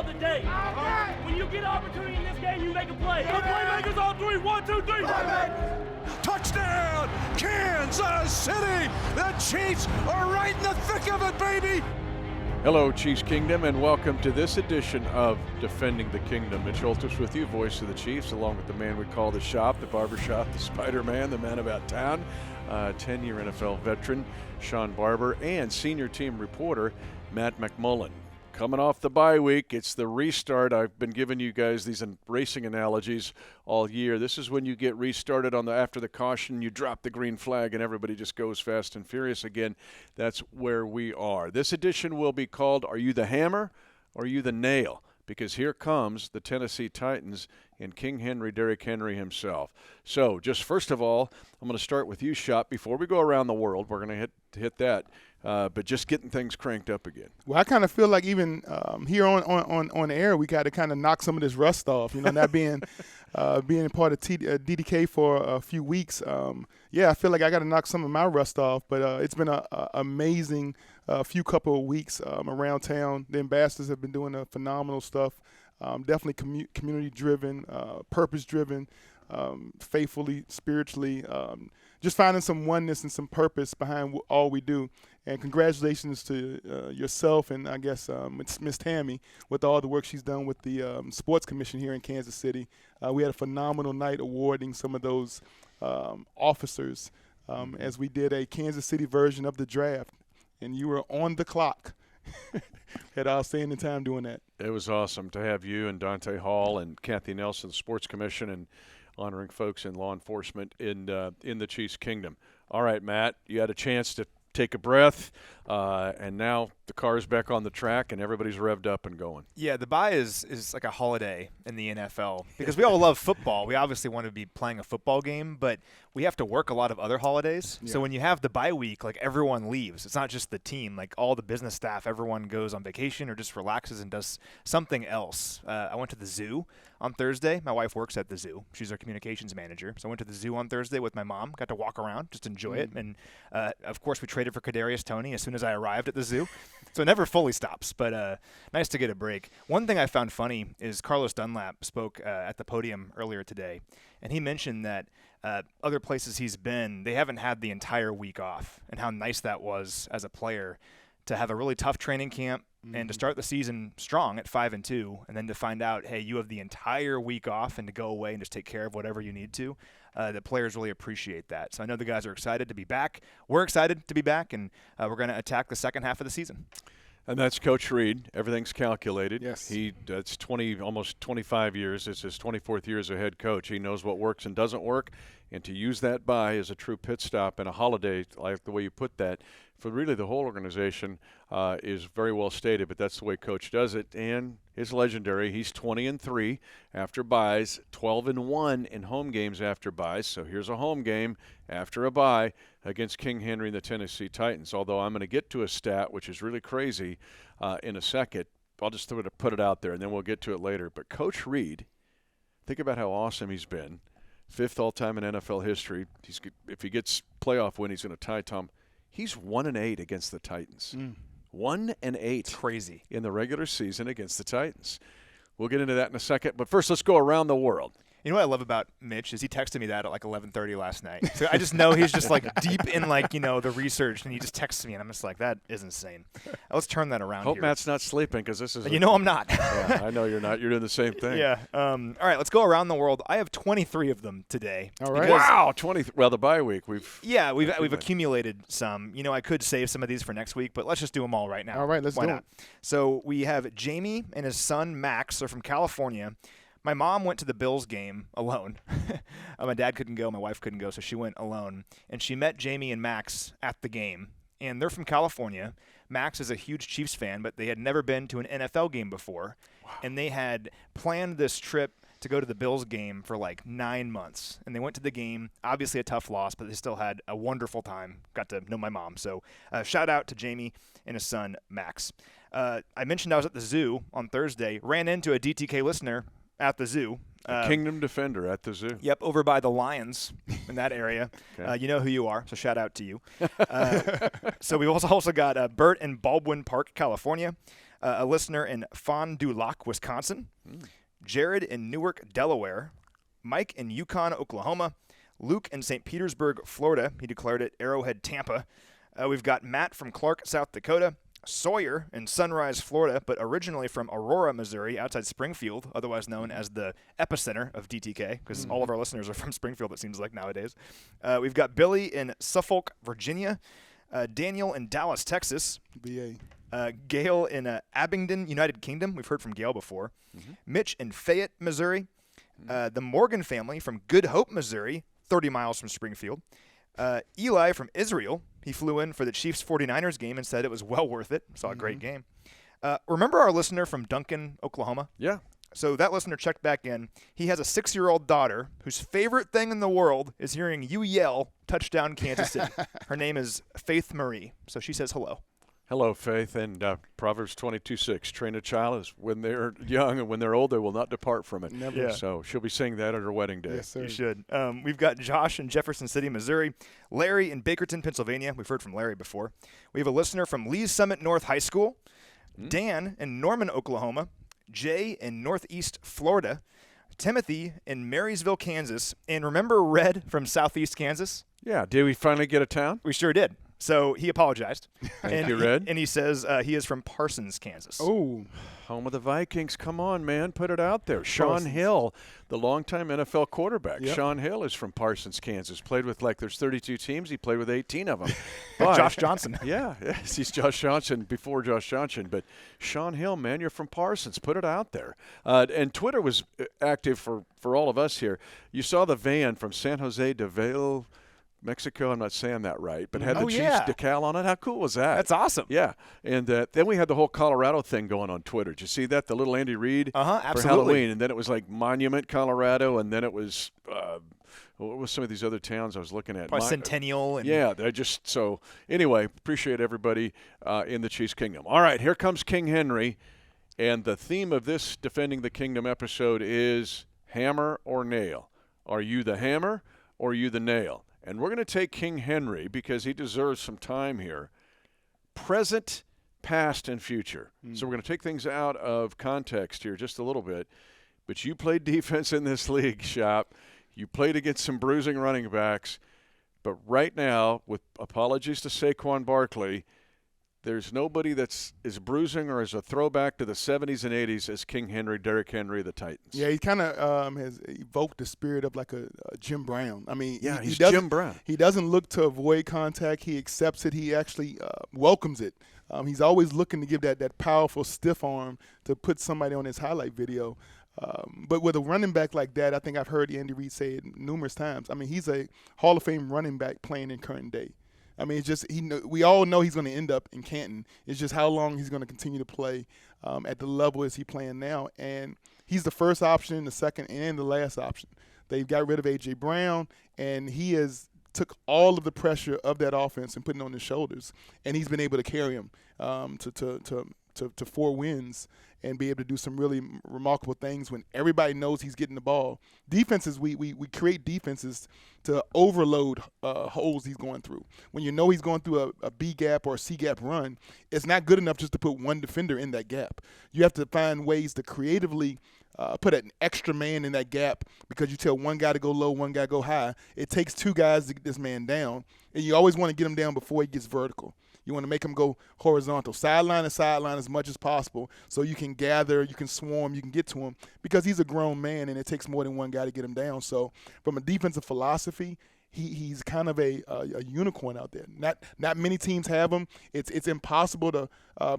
the day. When you get an opportunity in this game, you make a play. The playmakers on three. 1, 2, 3. Touchdown, Kansas City! The Chiefs are right in the thick of it, baby! Hello, Chiefs Kingdom, and welcome to this edition of Defending the Kingdom. Mitch Holthus with you, voice of the Chiefs, along with the man we call the shop, the barbershop, the Spider-Man, the man about town, 10-year NFL veteran Sean Barber, and senior team reporter Matt McMullen. Coming off the bye week, it's the restart. I've been giving you guys these racing analogies all year. This is when you get restarted after the caution, you drop the green flag, and everybody just goes fast and furious again. That's where we are. This edition will be called, Are You the Hammer or Are You the Nail? Because here comes the Tennessee Titans and King Henry, Derrick Henry himself. So just first of all, I'm going to start with you, Shop. Before we go around the world, we're going to hit that. But just getting things cranked up again. Well, I kind of feel like even here on air, we got to kind of knock some of this rust off. You know, not being part of DDK for a few weeks. I feel like I got to knock some of my rust off. But it's been an amazing few couple of weeks around town. The ambassadors have been doing phenomenal stuff. Definitely community-driven, purpose-driven, faithfully, spiritually. Just finding some oneness and some purpose behind all we do. And congratulations to yourself and I guess Miss Tammy with all the work she's done with the Sports Commission here in Kansas City. We had a phenomenal night awarding some of those officers as we did a Kansas City version of the draft. And you were on the clock. Had outstanding time doing that. It was awesome to have you and Dante Hall and Kathy Nelson, the Sports Commission, and honoring folks in law enforcement in the Chiefs Kingdom. All right, Matt, you had a chance to take a breath, and now the car's back on the track and everybody's revved up and going. Yeah, the bye is like a holiday in the NFL because we all love football. We obviously want to be playing a football game, but we have to work a lot of other holidays. Yeah. So when you have the bye week, like everyone leaves. It's not just the team. Like all the business staff, everyone goes on vacation or just relaxes and does something else. I went to the zoo on Thursday. My wife works at the zoo. She's our communications manager. So I went to the zoo on Thursday with my mom. Got to walk around, just enjoy it. And, of course, we traded for Kadarius Toney as soon as I arrived at the zoo. So it never fully stops, but nice to get a break. One thing I found funny is Carlos Dunlap spoke at the podium earlier today, and he mentioned that other places he's been, they haven't had the entire week off, and how nice that was as a player to have a really tough training camp and to start the season strong at 5-2, and then to find out, hey, you have the entire week off and to go away and just take care of whatever you need to. The players really appreciate that. So I know the guys are excited to be back. We're excited to be back, and we're going to attack the second half of the season. And that's Coach Reed. Everything's calculated. Yes. It's almost 25 years. It's his 24th year as a head coach. He knows what works and doesn't work. And to use that bye as a true pit stop and a holiday, like the way you put that, for really the whole organization is very well stated, but that's the way Coach does it. And it's legendary. He's 20-3 after byes, 12-1 in home games after byes. So here's a home game after a bye against King Henry and the Tennessee Titans. Although I'm going to get to a stat, which is really crazy, in a second. I'll just put it out there, and then we'll get to it later. But Coach Reed, think about how awesome he's been. 5th all-time in NFL history. If he gets playoff win, he's going to tie Tom. He's 1-8 against the Titans. 1-8. Crazy. In the regular season against the Titans. We'll get into that in a second. But first, let's go around the world. You know what I love about Mitch is he texted me that at like 11:30 last night. So I just know he's just like deep in the research, and he just texts me, and I'm just like, that is insane. Let's turn that around. Hope here. Matt's not sleeping because this is. I'm not. Yeah, I know you're not. You're doing the same thing. Yeah. All right, let's go around the world. I have 23 of them today. All right. Wow, 20. Well, the bye week we've accumulated some. I could save some of these for next week, but let's just do them all right now. All right, let's do it. So we have Jamie and his son Max are from California. My mom went to the Bills game alone. My dad couldn't go. My wife couldn't go, so she went alone. And she met Jamie and Max at the game. And they're from California. Max is a huge Chiefs fan, but they had never been to an NFL game before. Wow. And they had planned this trip to go to the Bills game for like 9 months. And they went to the game. Obviously a tough loss, but they still had a wonderful time. Got to know my mom. So shout out to Jamie and his son, Max. I mentioned I was at the zoo on Thursday. Ran into a DTK listener at the zoo. A Kingdom defender at the zoo. Yep, over by the Lions in that area. Okay. You know who you are, so shout out to you. So we've also got Bert in Baldwin Park, California. A listener in Fond du Lac, Wisconsin. Jared in Newark, Delaware. Mike in Yukon, Oklahoma. Luke in St. Petersburg, Florida. He declared it Arrowhead, Tampa. We've got Matt from Clark, South Dakota. Sawyer in Sunrise, Florida, but originally from Aurora, Missouri, outside Springfield, otherwise known as the epicenter of DTK, because all of our listeners are from Springfield, it seems like nowadays. We've got Billy in Suffolk, Virginia. Daniel in Dallas, Texas. BA. Gail in Abingdon, United Kingdom. We've heard from Gail before. Mitch in Fayette, Missouri. The Morgan family from Good Hope, Missouri, 30 miles from Springfield. Eli from Israel. He flew in for the Chiefs 49ers game and said it was well worth it. Saw a great game. Remember our listener from Duncan, Oklahoma? Yeah. So that listener checked back in. He has a 6-year-old daughter whose favorite thing in the world is hearing you yell, touchdown Kansas City. Her name is Faith Marie. So she says hello. Hello, Faith. And Proverbs 22:6, train a child as when they're young, and when they're old, they will not depart from it. Never. Yeah. So she'll be saying that at her wedding day. Yes, sir. You should. We've got Josh in Jefferson City, Missouri. Larry in Bakerton, Pennsylvania. We've heard from Larry before. We have a listener from Lee's Summit North High School. Dan in Norman, Oklahoma. Jay in Northeast Florida. Timothy in Marysville, Kansas. And remember Red from Southeast Kansas? Yeah. Did we finally get a town? We sure did. So he apologized. Thank you, Red. And he says he is from Parsons, Kansas. Oh, Home of the Vikings. Come on, man. Put it out there. Sean Parsons. Hill, the longtime NFL quarterback. Yep. Sean Hill is from Parsons, Kansas. Played with, there's 32 teams. He played with 18 of them. But, Josh Johnson. Yeah. Yes, he's Josh Johnson before Josh Johnson. But Sean Hill, man, you're from Parsons. Put it out there. And Twitter was active for all of us here. You saw the van from San Jose de Vail, Mexico, I'm not saying that right, but had the Chiefs decal on it. How cool was that? That's awesome. Yeah. And then we had the whole Colorado thing going on Twitter. Did you see that? The little Andy Reid for absolutely. Halloween. And then it was like Monument, Colorado. And then it was, what was some of these other towns I was looking at? Probably Centennial. And Yeah, they're just so. Anyway, appreciate everybody in the Chiefs Kingdom. All right, here comes King Henry. And the theme of this Defending the Kingdom episode is hammer or nail. Are you the hammer or are you the nail? And we're going to take King Henry because he deserves some time here. Present, past, and future. So we're going to take things out of context here just a little bit. But you played defense in this league, Shop. You played against some bruising running backs. But right now, with apologies to Saquon Barkley, there's nobody that's as bruising or as a throwback to the 70s and 80s as King Henry, Derrick Henry, the Titans. yeah, he kind of has evoked the spirit of like a Jim Brown. I mean, Yeah, he he's doesn't- Jim Brown. He doesn't look to avoid contact. He accepts it. He actually welcomes it. He's always looking to give that powerful stiff arm to put somebody on his highlight video. But with a running back like that, I think I've heard Andy Reid say it numerous times. I mean, he's a Hall of Fame running back playing in current day. I mean, it's just we all know he's going to end up in Canton. It's just how long he's going to continue to play at the level as he's playing now. And he's the first option, the second, and the last option. They've got rid of A.J. Brown, and he has took all of the pressure of that offense and put it on his shoulders. And he's been able to carry him to 4 wins and be able to do some really remarkable things when everybody knows he's getting the ball. Defenses, we create defenses to overload holes he's going through. When you know he's going through a B gap or a C gap run, it's not good enough just to put one defender in that gap. You have to find ways to creatively put an extra man in that gap because you tell one guy to go low, one guy go high. It takes 2 guys to get this man down, and you always want to get him down before he gets vertical. You want to make him go horizontal, sideline to sideline as much as possible so you can gather, you can swarm, you can get to him because he's a grown man and it takes more than one guy to get him down. So from a defensive philosophy, he's kind of a unicorn out there. Not many teams have him. It's impossible to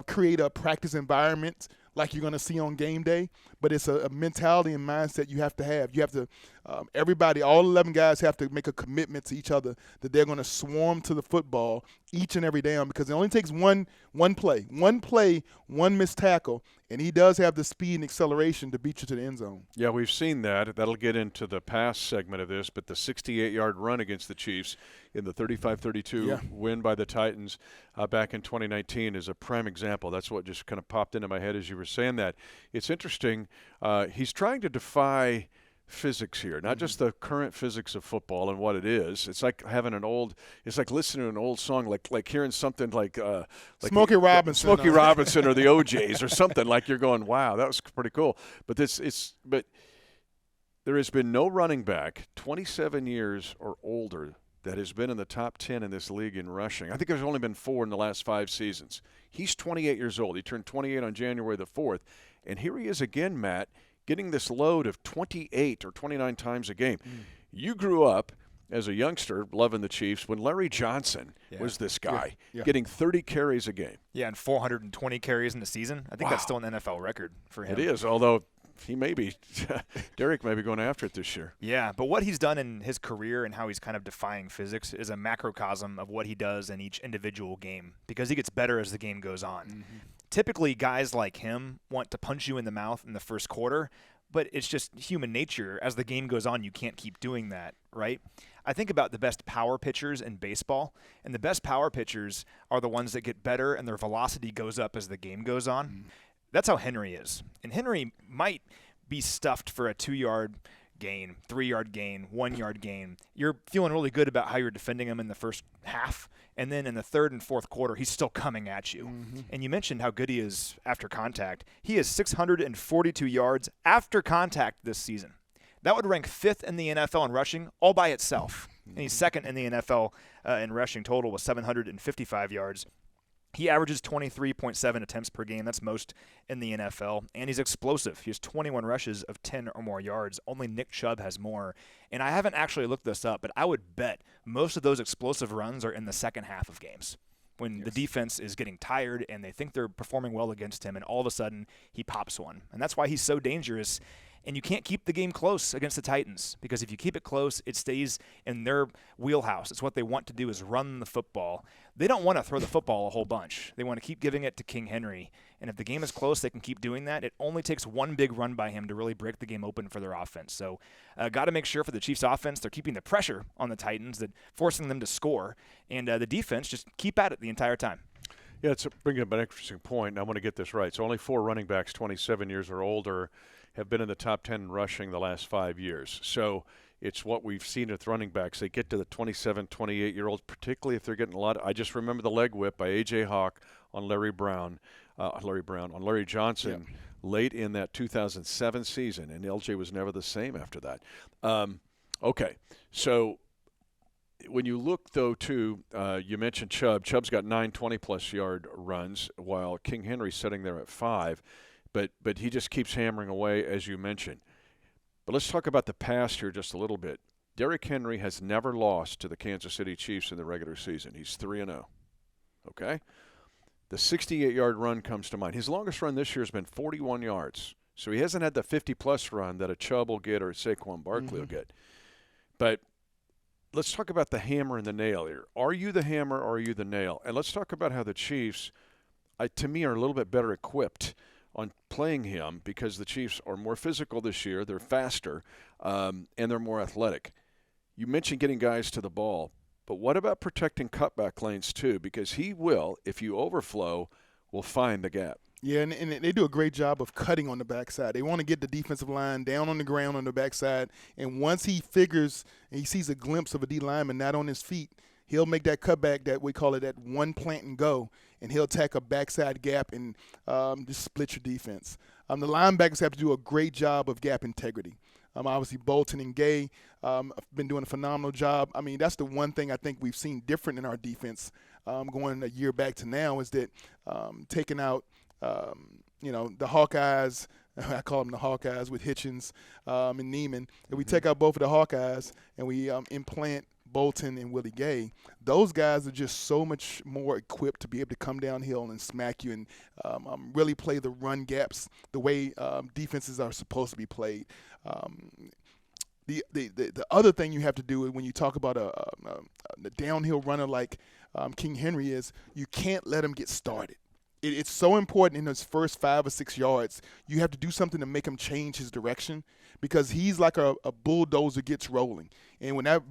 create a practice environment like you're going to see on game day, but it's a mentality and mindset you have to have. You have to everybody, all 11 guys have to make a commitment to each other that they're going to swarm to the football each and every down because it only takes one play, one missed tackle, and he does have the speed and acceleration to beat you to the end zone. Yeah, we've seen that. That'll get into the pass segment of this, but the 68-yard run against the Chiefs in the 35-32 win by the Titans back in 2019 is a prime example. That's what just kind of popped into my head as you were saying that. It's interesting. He's trying to defy physics here, not just the current physics of football and what it is. It's like having it's like listening to an old song, like hearing something like Smokey Robinson. Smokey Robinson or the OJs or something, like you're going, wow, that was pretty cool. But but there has been no running back 27 years or older that has been in the top 10 in this league in rushing. I think there's only been 4 in the last 5 seasons. He's 28 years old. He turned 28 on January the 4th. And here he is again, Matt, getting this load of 28 or 29 times a game. You grew up as a youngster loving the Chiefs when Larry Johnson was this guy, getting 30 carries a game. Yeah, and 420 carries in the season. I think that's still an NFL record for him. It is, although he may be – Derek may be going after it this year. Yeah, but what he's done in his career and how he's kind of defying physics is a macrocosm of what he does in each individual game because he gets better as the game goes on. Typically, guys like him want to punch you in the mouth in the first quarter, but it's just human nature. As the game goes on, you can't keep doing that, right? I think about the best power pitchers in baseball, and the best power pitchers are the ones that get better and their velocity goes up as the game goes on. That's how Henry is. And Henry might be stuffed for a 2-yard gain, 3-yard gain, 1-yard gain. You're feeling really good about how you're defending him in the first half, and then in the third and fourth quarter, he's still coming at you. And you mentioned how good he is after contact. He is 642 yards after contact this season. That would rank 5th in the NFL in rushing all by itself. And he's 2nd in the NFL in rushing total with 755 yards. He averages 23.7 attempts per game. That's most in the NFL. And he's explosive. He has 21 rushes of 10 or more yards. Only Nick Chubb has more. And I haven't actually looked this up, but I would bet most of those explosive runs are in the second half of games when the defense is getting tired and they think they're performing well against him, and all of a sudden he pops one. And that's why he's so dangerous. And you can't keep the game close against the Titans because if you keep it close, it stays in their wheelhouse. It's what they want to do is run the football. They don't want to throw the football a whole bunch. They want to keep giving it to King Henry. And if the game is close, they can keep doing that. It only takes one big run by him to really break the game open for their offense. So got to make sure for the Chiefs offense, they're keeping the pressure on the Titans, that forcing them to score. And the defense, just keep at it the entire time. Yeah, it's bringing up an interesting point. And I want to get this right. So only 4 running backs 27 years or older have been in the top 10 in rushing the last 5 years. So it's what we've seen with running backs. They get to the 27, 28-year-olds, particularly if they're getting a lot. I just remember the leg whip by A.J. Hawk on Larry Johnson late in that 2007 season, and LJ was never the same after that. Okay, so when you look, though, too, you mentioned Chubb. Chubb's got 9 20-plus yard runs, while King Henry's sitting there at 5. But he just keeps hammering away, as you mentioned. But let's talk about the past here just a little bit. Derrick Henry has never lost to the Kansas City Chiefs in the regular season. He's 3-0. Okay? The 68-yard run comes to mind. His longest run this year has been 41 yards. So he hasn't had the 50-plus run that a Chubb will get or a Saquon Barkley will get. But let's talk about the hammer and the nail here. Are you the hammer or are you the nail? And let's talk about how the Chiefs, to me, are a little bit better equipped on playing him because the Chiefs are more physical this year, they're faster, and they're more athletic. You mentioned getting guys to the ball, but what about protecting cutback lanes too? Because he will, if you overflow, will find the gap. Yeah, and they do a great job of cutting on the backside. They want to get the defensive line down on the ground on the backside, and once he figures and he sees a glimpse of a D lineman not on his feet, he'll make that cutback, that we call it that one plant and go, and he'll attack a backside gap and just split your defense. The linebackers have to do a great job of gap integrity. Obviously, Bolton and Gay have been doing a phenomenal job. I mean, that's the one thing I think we've seen different in our defense going a year back to now is that taking out, the Hawkeyes. I call them the Hawkeyes with Hitchens and Neiman. If we take out both of the Hawkeyes and we implant Bolton and Willie Gay, those guys are just so much more equipped to be able to come downhill and smack you and really play the run gaps the way defenses are supposed to be played. The other thing you have to do when you talk about a downhill runner like King Henry is you can't let him get started. It's so important in those first 5 or 6 yards. You have to do something to make him change his direction because he's like a bulldozer gets rolling. And when that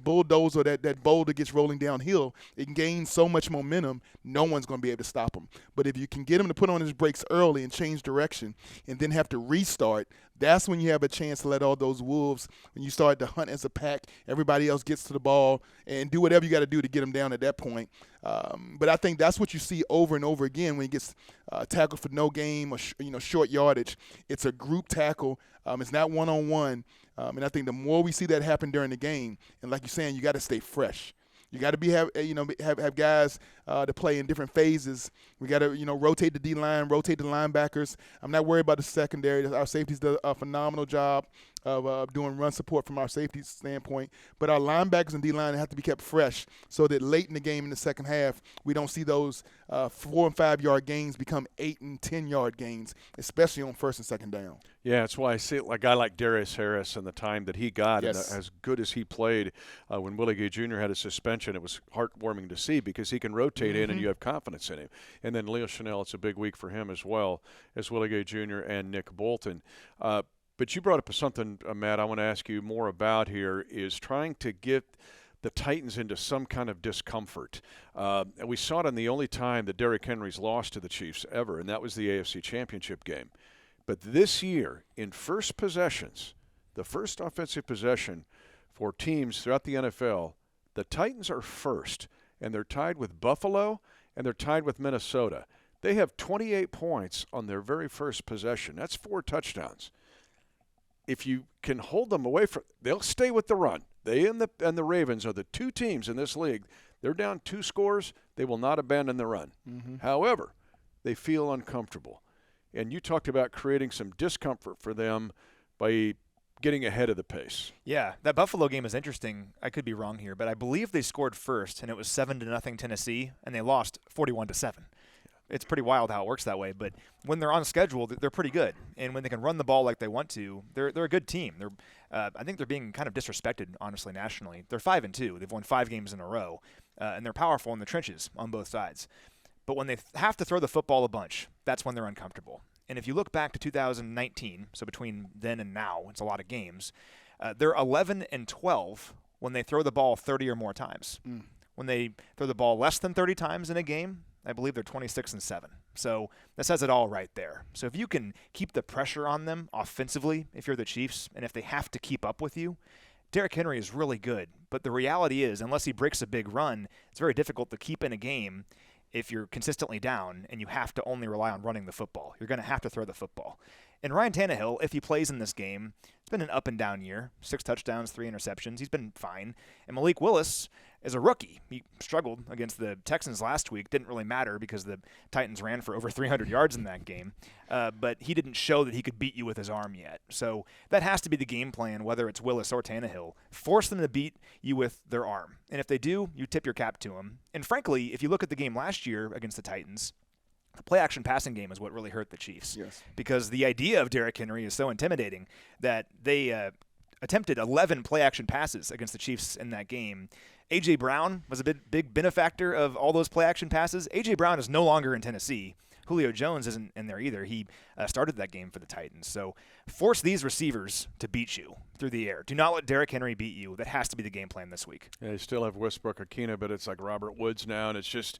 bulldozer, that boulder gets rolling downhill, it gains so much momentum, no one's going to be able to stop him. But if you can get him to put on his brakes early and change direction and then have to restart, that's when you have a chance to let all those wolves, when you start to hunt as a pack, everybody else gets to the ball and do whatever you got to do to get them down at that point. But I think that's what you see over and over again when he gets tackled for no game or short yardage. It's a group tackle. It's not one-on-one. And I think the more we see that happen during the game, and like you're saying, you got to stay fresh. You got to have guys to play in different phases. We got to rotate the D-line, rotate the linebackers. I'm not worried about the secondary. Our safeties do a phenomenal job of doing run support from our safety standpoint. But our linebackers and D-line have to be kept fresh so that late in the game in the second half, we don't see those 4 and 5 yard gains become 8 and 10 yard gains, especially on first and second down. Yeah, that's why I see a guy like Darius Harris and the time that he got, yes. and as good as he played when Willie Gay Jr. had a suspension. It was heartwarming to see because he can rotate in and you have confidence in him. And then Leo Chanel, it's a big week for him as well as Willie Gay Jr. and Nick Bolton. But you brought up something, Matt, I want to ask you more about here, is trying to get the Titans into some kind of discomfort. And we saw it in the only time that Derrick Henry's lost to the Chiefs ever, and that was the AFC Championship game. But this year, in first possessions, the first offensive possession for teams throughout the NFL, the Titans are first, and they're tied with Buffalo, and they're tied with Minnesota. They have 28 points on their very first possession. That's 4 touchdowns. If you can hold them away from, they'll stay with the run. They and the Ravens are the 2 teams in this league. They're down 2 scores. They will not abandon the run. However, they feel uncomfortable. And you talked about creating some discomfort for them by getting ahead of the pace. Yeah, that Buffalo game is interesting. I could be wrong here, but I believe they scored first, and it was 7-0 Tennessee, and they lost 41-7. It's pretty wild how it works that way, but when they're on schedule, they're pretty good. And when they can run the ball like they want to, they're a good team. I think they're being kind of disrespected, honestly, nationally. They're 5-2. They've won 5 games in a row, and they're powerful in the trenches on both sides. But when they have to throw the football a bunch, that's when they're uncomfortable. And if you look back to 2019, so between then and now, it's a lot of games, they're 11-12 when they throw the ball 30 or more times. When they throw the ball less than 30 times in a game, I believe they're 26-7. So that says it all right there. So if you can keep the pressure on them offensively, if you're the Chiefs, and if they have to keep up with you, Derrick Henry is really good. But the reality is, unless he breaks a big run, it's very difficult to keep in a game if you're consistently down and you have to only rely on running the football. You're going to have to throw the football. And Ryan Tannehill, if he plays in this game, it's been an up-and-down year. 6 touchdowns, 3 interceptions. He's been fine. And Malik Willis is a rookie. He struggled against the Texans last week. Didn't really matter because the Titans ran for over 300 yards in that game. But he didn't show that he could beat you with his arm yet. So that has to be the game plan, whether it's Willis or Tannehill. Force them to beat you with their arm. And if they do, you tip your cap to them. And frankly, if you look at the game last year against the Titans, the play-action passing game is what really hurt the Chiefs. Yes. Because the idea of Derrick Henry is so intimidating that they attempted 11 play-action passes against the Chiefs in that game. A.J. Brown was a big benefactor of all those play-action passes. A.J. Brown is no longer in Tennessee. Julio Jones isn't in there either. He started that game for the Titans. So force these receivers to beat you through the air. Do not let Derrick Henry beat you. That has to be the game plan this week. Yeah, you still have Westbrook-Akina, but it's like Robert Woods now, and it's just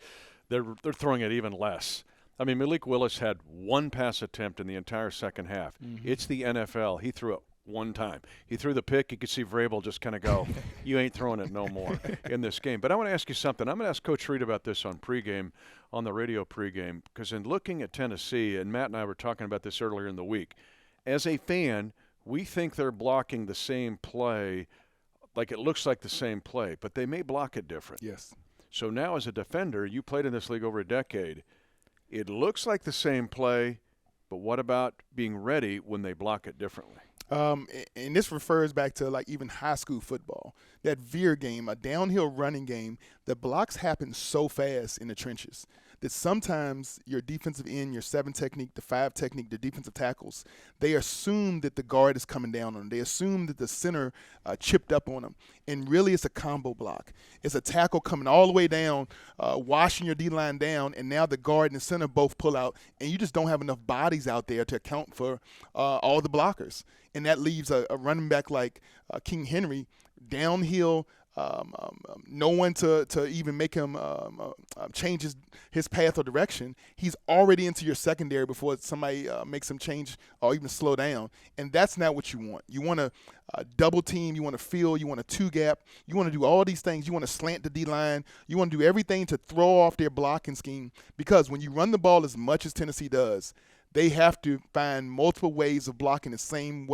they're throwing it even less. I mean, Malik Willis had 1 pass attempt in the entire second half. It's the NFL. He threw it 1 time. He threw the pick. You could see Vrabel just kind of go, you ain't throwing it no more in this game. But I want to ask you something. I'm going to ask Coach Reed about this on pregame, on the radio pregame, because in looking at Tennessee, and Matt and I were talking about this earlier in the week, as a fan, we think they're blocking the same play, like it looks like the same play, but they may block it different. Yes. So now as a defender, you played in this league over a decade. It looks like the same play, but what about being ready when they block it differently? And this refers back to like even high school football. That veer game, a downhill running game, the blocks happen so fast in the trenches that sometimes your defensive end, your 7 technique, the 5 technique, the defensive tackles, they assume that the guard is coming down on them. They assume that the center chipped up on them. And really it's a combo block. It's a tackle coming all the way down, washing your D-line down, and now the guard and the center both pull out, and you just don't have enough bodies out there to account for all the blockers. And that leaves a running back like King Henry downhill. No one to even make him change his path or direction. He's already into your secondary before somebody makes him change or even slow down. And that's not what you want. You want to double team. You want to fill. You want a two-gap. You want to do all these things. You want to slant the D-line. You want to do everything to throw off their blocking scheme, because when you run the ball as much as Tennessee does, they have to find multiple ways of blocking the same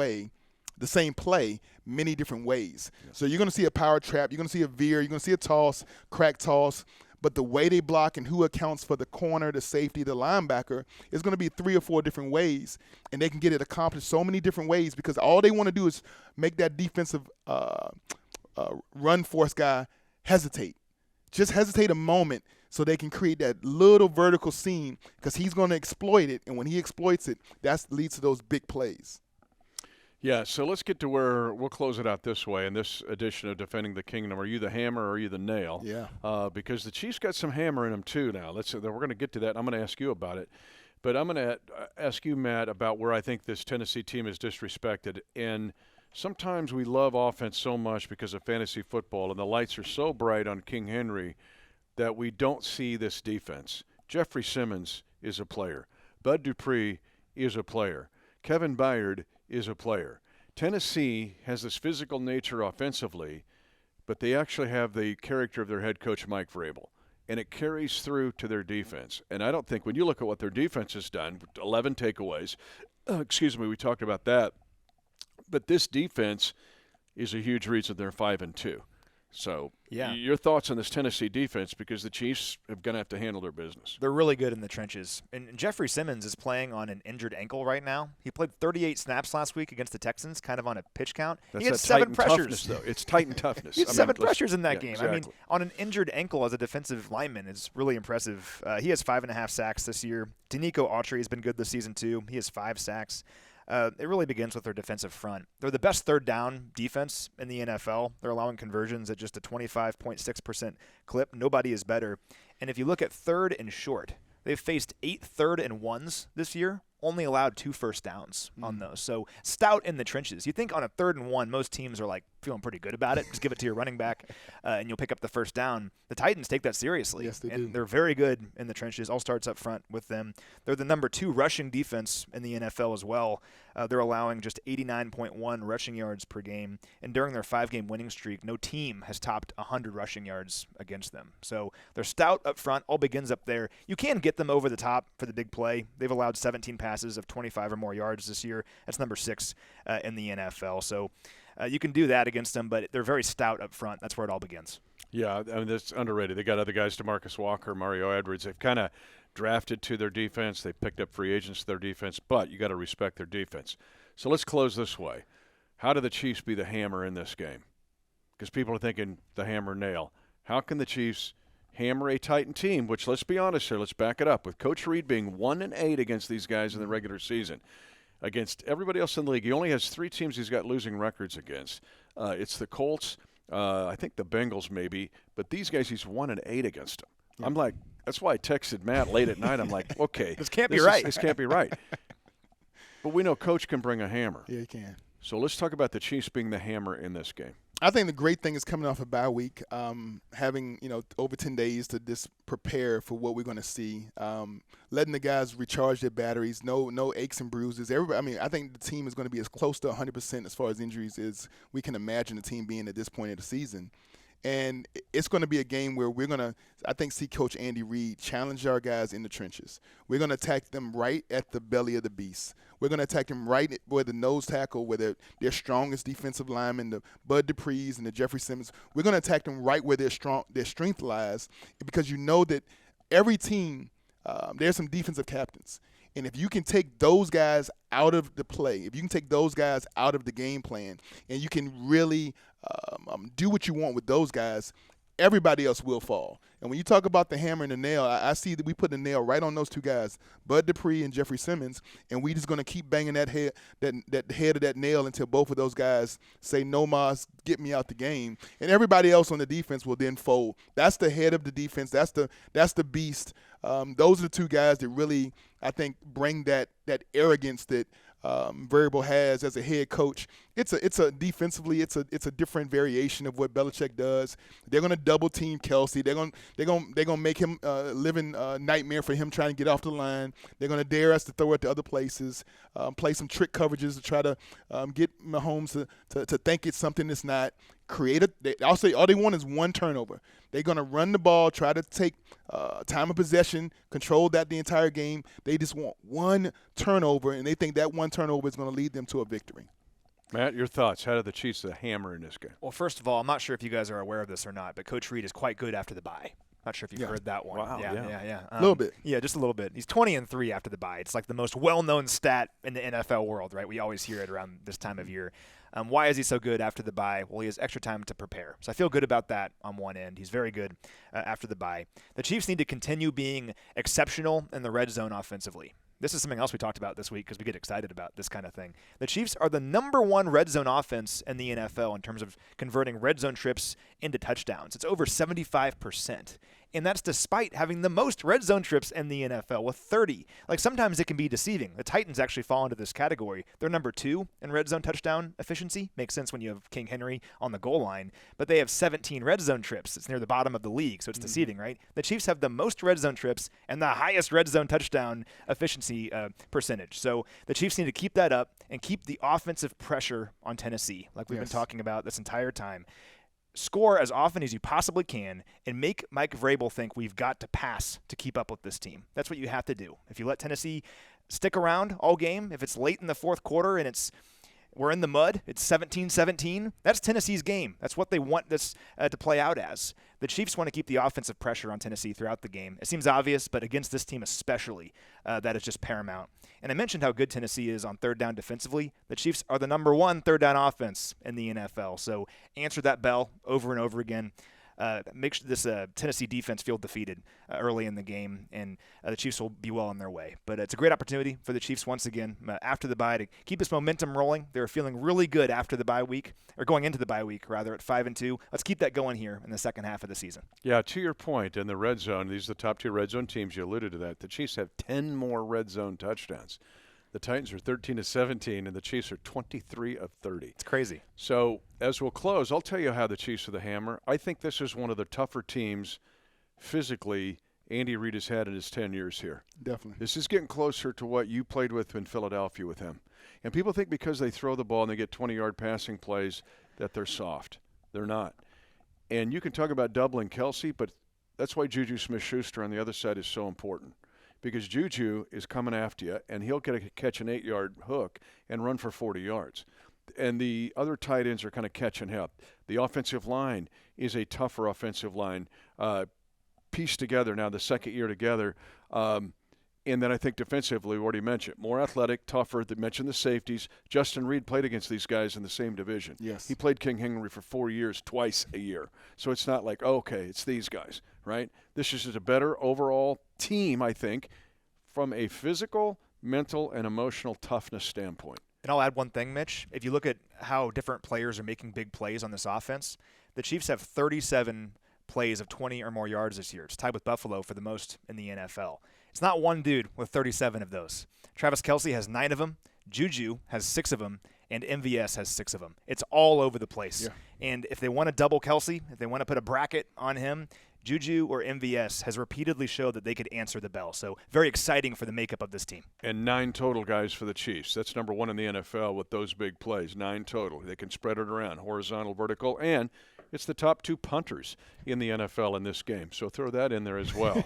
play, many different ways. Yes. So you're going to see a power trap, you're going to see a veer, you're going to see a toss, crack toss, but the way they block and who accounts for the corner, the safety, the linebacker is going to be 3 or 4 different ways, and they can get it accomplished so many different ways because all they want to do is make that defensive run force guy hesitate. Just hesitate a moment so they can create that little vertical seam, because he's going to exploit it, and when he exploits it, that leads to those big plays. Yeah, so let's get to where we'll close it out this way in this edition of Defending the Kingdom. Are you the hammer or are you the nail? Yeah. Because the Chiefs got some hammer in them too now. We're going to get to that. I'm going to ask you about it. But I'm going to ask you, Matt, about where I think this Tennessee team is disrespected. And sometimes we love offense so much because of fantasy football, and the lights are so bright on King Henry that we don't see this defense. Jeffrey Simmons is a player. Bud Dupree is a player. Kevin Byard is a player. Tennessee has this physical nature offensively, but they actually have the character of their head coach, Mike Vrabel, and it carries through to their defense. And I don't think, when you look at what their defense has done, 11 takeaways, we talked about that, but this defense is a huge reason they're 5-2. So your thoughts on this Tennessee defense, because the Chiefs are going to have to handle their business. They're really good in the trenches. And Jeffrey Simmons is playing on an injured ankle right now. He played 38 snaps last week against the Texans, kind of on a pitch count. That's he had 7 pressures. Toughness, though. It's Titan toughness. He had 7 pressures in that game. Exactly. I mean, on an injured ankle as a defensive lineman is really impressive. He has 5.5 sacks this year. Danico Autry has been good this season, too. He has 5 sacks. It really begins with their defensive front. They're the best third down defense in the NFL. They're allowing conversions at just a 25.6% clip. Nobody is better. And if you look at third and short, they've faced 8 third and ones this year, only allowed 2 first downs on those. So stout in the trenches. You think on a 3rd and 1, most teams are like feeling pretty good about it. Just give it to your running back, and you'll pick up the first down. The Titans take that seriously. Yes, they do. And they're very good in the trenches. All starts up front with them. They're the number 2 rushing defense in the NFL as well. They're allowing just 89.1 rushing yards per game. And during their 5-game winning streak, no team has topped 100 rushing yards against them. So they're stout up front. All begins up there. You can get them over the top for the big play. They've allowed 17 passes of 25 or more yards this year. That's number 6 in the NFL. So you can do that against them, but they're very stout up front. That's where it all begins. Yeah, I mean, that's underrated. They got other guys, DeMarcus Walker, Mario Edwards. They've kind of drafted to their defense. They've picked up free agents to their defense, but you got to respect their defense. So let's close this way. How do the Chiefs be the hammer in this game? Because people are thinking the hammer nail. How can the Chiefs hammer a Titan team, which, let's be honest here, let's back it up, with Coach Reed being 1-8 against these guys in the regular season. Against everybody else in the league, he only has 3 teams he's got losing records against. It's the Colts, I think the Bengals maybe, but these guys he's 1-8 against them. Yeah. I'm like, that's why I texted Matt late at night. I'm like, okay. This can't be right. This can't be right. But we know Coach can bring a hammer. Yeah, he can. So let's talk about the Chiefs being the hammer in this game. I think the great thing is coming off a bye week, having over 10 days to just prepare for what we're going to see, letting the guys recharge their batteries, no aches and bruises. I think the team is going to be as close to 100% as far as injuries as we can imagine the team being at this point of the season. And it's going to be a game where we're going to, I think, see Coach Andy Reid challenge our guys in the trenches. We're going to attack them right at the belly of the beast. We're going to attack them right where the nose tackle, where their strongest defensive linemen, the Bud Duprees and the Jeffrey Simmons. We're going to attack them right where their strength lies, because you know that every team, there's some defensive captains. And if you can take those guys out of the play, if you can take those guys out of the game plan, and you can really do what you want with those guys, everybody else will fall. And when you talk about the hammer and the nail, I see that we put the nail right on those 2 guys, Bud Dupree and Jeffrey Simmons, and we just going to keep banging that head of that nail until both of those guys say, no mas, get me out the game. And everybody else on the defense will then fold. That's the head of the defense. That's the beast. those are the two guys that really, I think, bring that arrogance that Variable has as a head coach. It's a defensively, it's a different variation of what Belichick does. They're going to double team Kelsey. They're going to make him living nightmare for him trying to get off the line. They're going to dare us to throw it to other places, play some trick coverages to try to get Mahomes to think it's something that's not. I'll say all they want is one turnover. They're going to run the ball, try to take time of possession, control that the entire game. They just want one turnover, and they think that one turnover is going to lead them to a victory. Matt, your thoughts? How did the Chiefs hammer in this game? Well, first of all, I'm not sure if you guys are aware of this or not, but Coach Reed is quite good after the bye. Not sure if you've heard that one. Wow, yeah. A little bit. Yeah, just a little bit. He's 20-3 after the bye. It's like the most well-known stat in the NFL world, right? We always hear it around this time of year. Why is he so good after the bye? Well, he has extra time to prepare. So I feel good about that on one end. He's very good after the bye. The Chiefs need to continue being exceptional in the red zone offensively. This is something else we talked about this week because we get excited about this kind of thing. The Chiefs are the #1 red zone offense in the NFL in terms of converting red zone trips into touchdowns. It's over 75%. And that's despite having the most red zone trips in the NFL with 30. Like, sometimes it can be deceiving. The Titans actually fall into this category. They're #2 in red zone touchdown efficiency. Makes sense when you have King Henry on the goal line. But they have 17 red zone trips. It's near the bottom of the league, so it's deceiving, right? The Chiefs have the most red zone trips and the highest red zone touchdown efficiency percentage. So the Chiefs need to keep that up and keep the offensive pressure on Tennessee, like we've been talking about this entire time. Score as often as you possibly can and make Mike Vrabel think we've got to pass to keep up with this team. That's what you have to do. If you let Tennessee stick around all game, if it's late in the fourth quarter and we're in the mud, it's 17-17, that's Tennessee's game. That's what they want this to play out as. The Chiefs want to keep the offensive pressure on Tennessee throughout the game. It seems obvious, but against this team especially, that is just paramount. And I mentioned how good Tennessee is on third down defensively. The Chiefs are the #1 third down offense in the NFL. So answer that bell over and over again. Make sure this Tennessee defense feel defeated early in the game, and the Chiefs will be well on their way. But it's a great opportunity for the Chiefs once again after the bye to keep this momentum rolling. They're feeling really good after the bye week, or going into the bye week, rather, at 5-2. Let's keep that going here in the second half of the season. Yeah, to your point, in the red zone, these are the top 2 red zone teams. You alluded to that. The Chiefs have 10 more red zone touchdowns. The Titans are 13-17, and the Chiefs are 23 of 30. It's crazy. So as we'll close, I'll tell you how the Chiefs are the hammer. I think this is one of the tougher teams physically Andy Reid has had in his 10 years here. Definitely. This is getting closer to what you played with in Philadelphia with him. And people think because they throw the ball and they get 20-yard passing plays that they're soft. They're not. And you can talk about doubling Kelsey, but that's why Juju Smith-Schuster on the other side is so important. Because Juju is coming after you, and he'll catch an 8-yard hook and run for 40 yards. And the other tight ends are kind of catching up. The offensive line is a tougher offensive line, pieced together now, the second year together. And then I think defensively, we already mentioned, more athletic, tougher. They mentioned the safeties. Justin Reed played against these guys in the same division. Yes. He played King Henry for 4 years, twice a year. So it's not like, okay, it's these guys, right? This is just a better overall team, I think, from a physical, mental, and emotional toughness standpoint. And I'll add one thing, Mitch. If you look at how different players are making big plays on this offense, the Chiefs have 37 plays of 20 or more yards this year. It's tied with Buffalo for the most in the NFL. It's not one dude with 37 of those. Travis Kelce has 9 of them. Juju has 6 of them. And MVS has 6 of them. It's all over the place. Yeah. And if they want to double Kelce, if they want to put a bracket on him, Juju or MVS has repeatedly showed that they could answer the bell. So very exciting for the makeup of this team. And 9 total guys for the Chiefs. That's #1 in the NFL with those big plays. 9 total. They can spread it around, horizontal, vertical, and it's the top 2 punters in the NFL in this game. So throw that in there as well.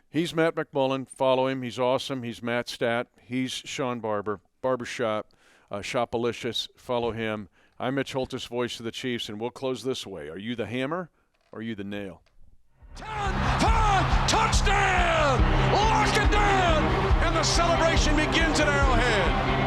He's Matt McMullen. Follow him. He's awesome. He's Matt Stat. He's Sean Barber. Barbershop. Shopalicious. Follow him. I'm Mitch Holthus, voice of the Chiefs, and we'll close this way. Are you the hammer or are you the nail? 10, 5, touchdown! Lock it down! And the celebration begins at Arrowhead.